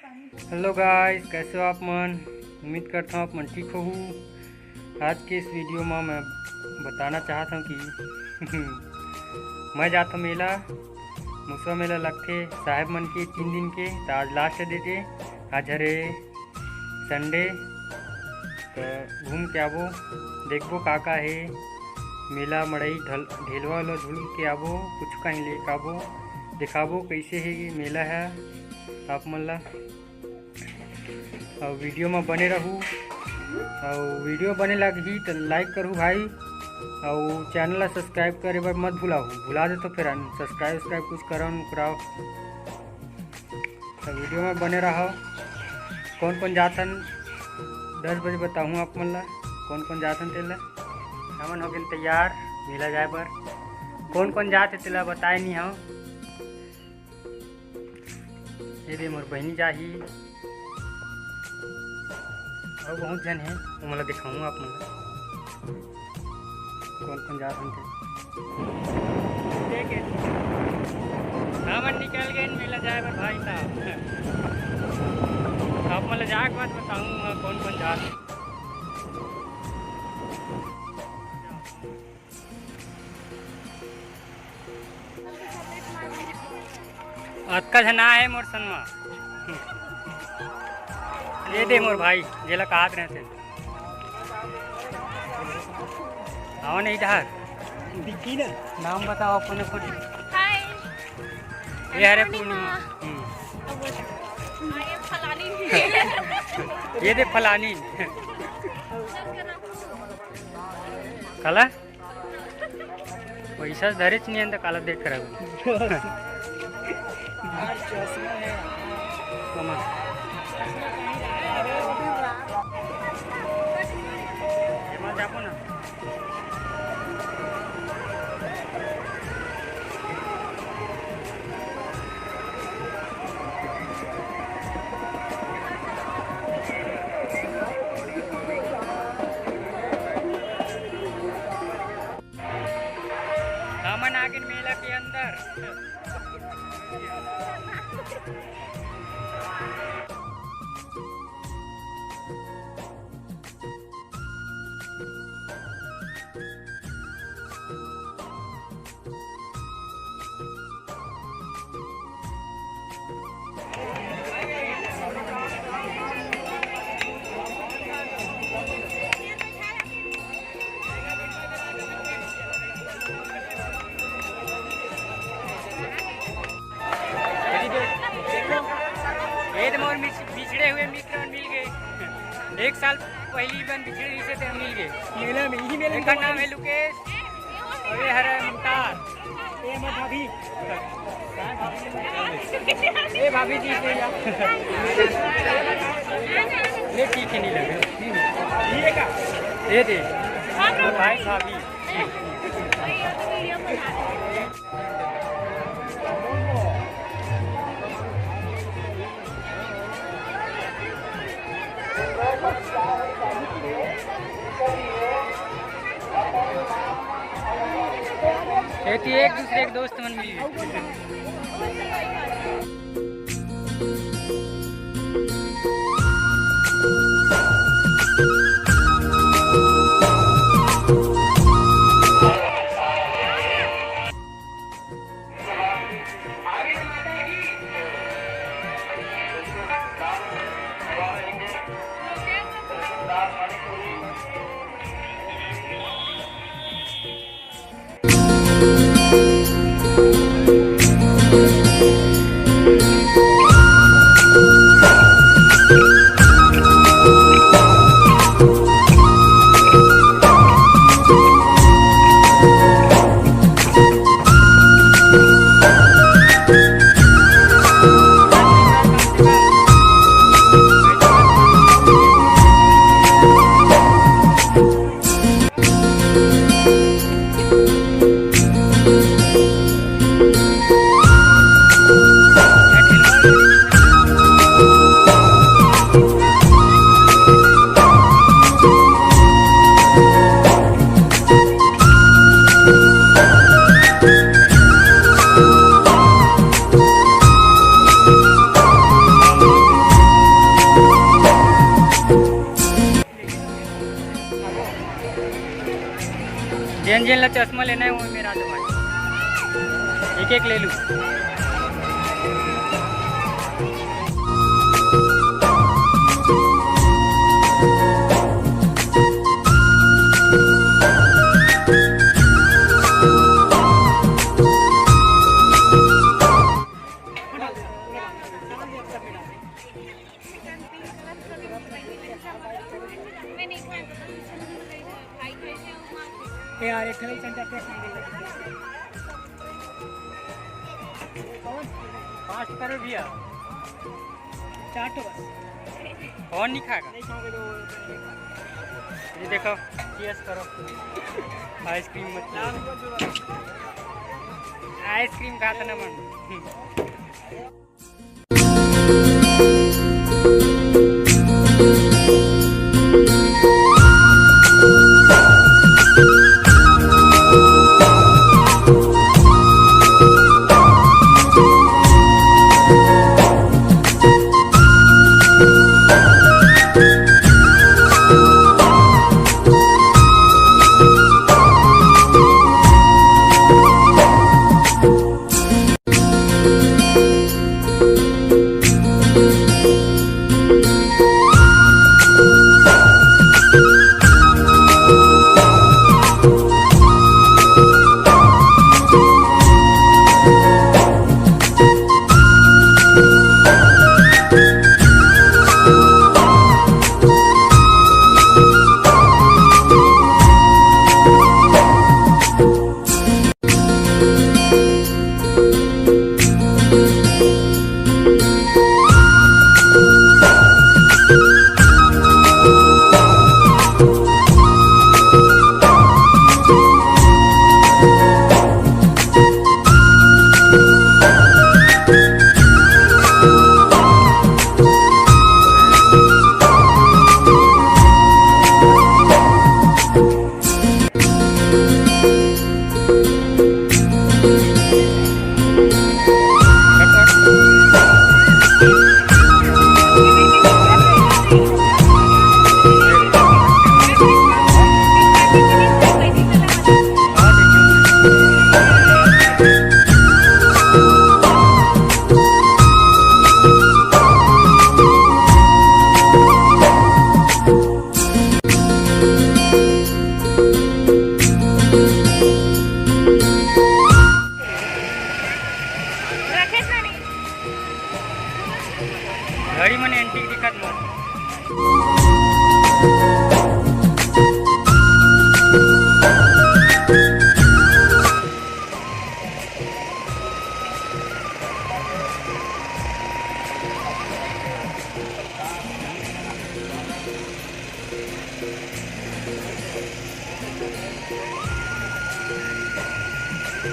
Hello guys, कैसे हो आप मन। उम्मीद करता हूँ आप मन ठीक हो। आज के इस वीडियो में मैं बताना चाहता हूँ कि मैं जाता मेला मुसवा मेला लगते साहेब मन के 3 दिन के। तो आज लास्ट डे थे, आज हरे संडे। तो घूम के आबो, देखबो का है मेला मड़ई ढेलवा वाला झूल के आबो, कुछ कहीं ले आबो, दिखाबो कैसे है ये मेला है आप मन ला। और वीडियो में बने रहूँ और वीडियो बने लगी तो लाइक करूँ भाई, और चैनल ला सब्सक्राइब करे बर मत भुला दे तो फिर सब्सक्राइब कुछ कराओ। तो वीडियो में बने रहो। कौन कौन जातन 10 बजे बताऊँ आप मन ला कौन जातन तेला। हमन हो गए तैयार मेला जाए पर। कौन जाते तेला बताए नहीं हो। ये दे मोर बहनी जाही और बहुत जन है, वो मतलब दिखाऊँ आप मतलब कौन जात थे। हमन निकल गए मेला जाए पर भाई साहब। आप मतलब जाके बात बताऊँ कौन जात। अतका झना है मोर सनमा। ये दे मोर भाई जेला कहत रहते आओ नहीं धार दिखी ना। नाम बताओ अपने खुद। हाय, ये हरे पूर्णिमा। ये दे फलानी कला पैसा धरेच नहीं अंत काला देख कर जापो ना। हमन आगे मेला के अंदर। ये मोर बिछड़े हुए मित्र मिल गए। 1 साल पहली बन बिछड़े रही थे, मिल गए मेला में। यही मेले का नाम है लुकेश और ये हरा मुमताज। ये मैं भाभी ये भाभी जी से ये ठीक है, नहीं लगे ये दे भाई भाभी। एक दूसरे के दोस्त मन मिल गए। जिन ला चश्मा लेना है वो मेरा दो भाई, एक एक ले लूँ। यार एक खिलाई सेंटर पे पाँच करो भैया, 4 तो बस कौन नहीं खाएगा? नहीं खाओगे तो ये देखो, टेस्ट करो आइसक्रीम, मतलब आइसक्रीम खाता ना मन। घड़ी मन एंटीक दिखत मत।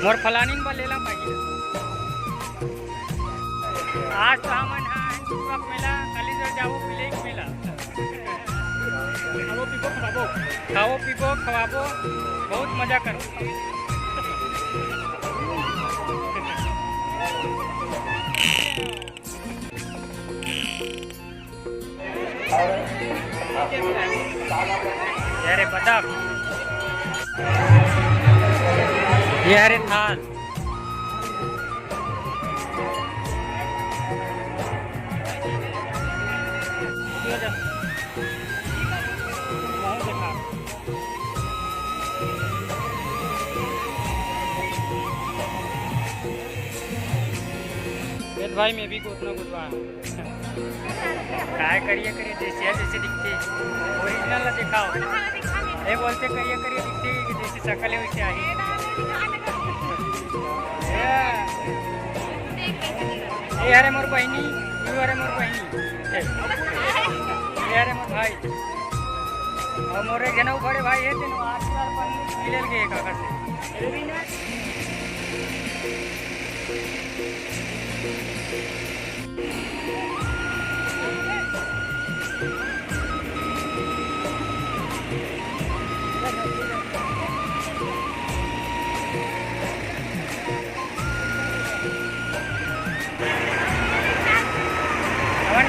मोर फलानी बा लेला पाहिजे। आज तो हमन मेला खाली जर जाओ मिले मेला खाओ पीबो खवाबो बहुत मजा करो। यारे बता ये अरे थाल भाई मैं भी उतना गुदवा काय करिए जैसे है जैसे दिखते ओरिजिनल ला दिखाओ। ये बोलते करिए दिखते कि जैसे शकल है वैसे आई। ये अरे मोर बहनी, यू अरे मोर बहनी, ये अरे मोर भाई और मोर एक जना बड़े भाई है तेन आज मिले गए काका से।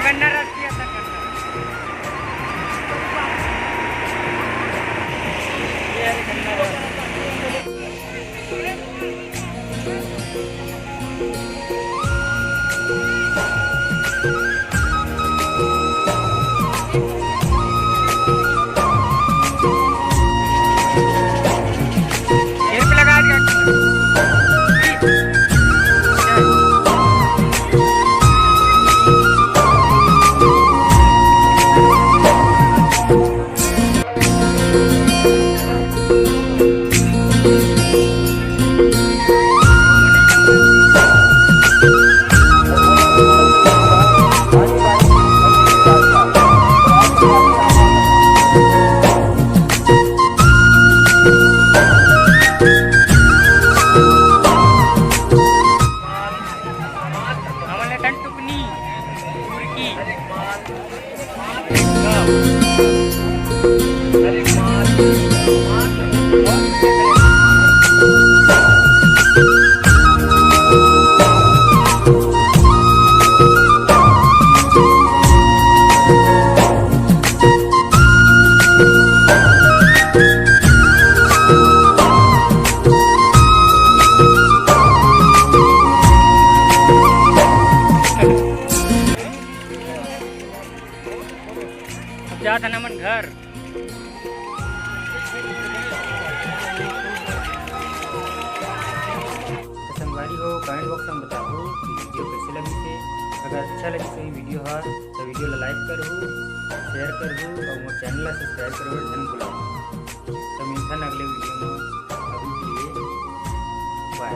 गन्ना रस्ती आता करना ये गन्ना जा था ना मन घर। संगवारी हो कमेंट बॉक्स में बताओ कि वीडियो कैसे लगी थे। अगर अच्छा लगी तो वीडियो है तो वीडियो ला लाइक करो, शेयर करो और मोर चैनल ला सब्सक्राइब करो धन बुलाओ। तो मिलता अगले वीडियो में, अभी के लिए बाय।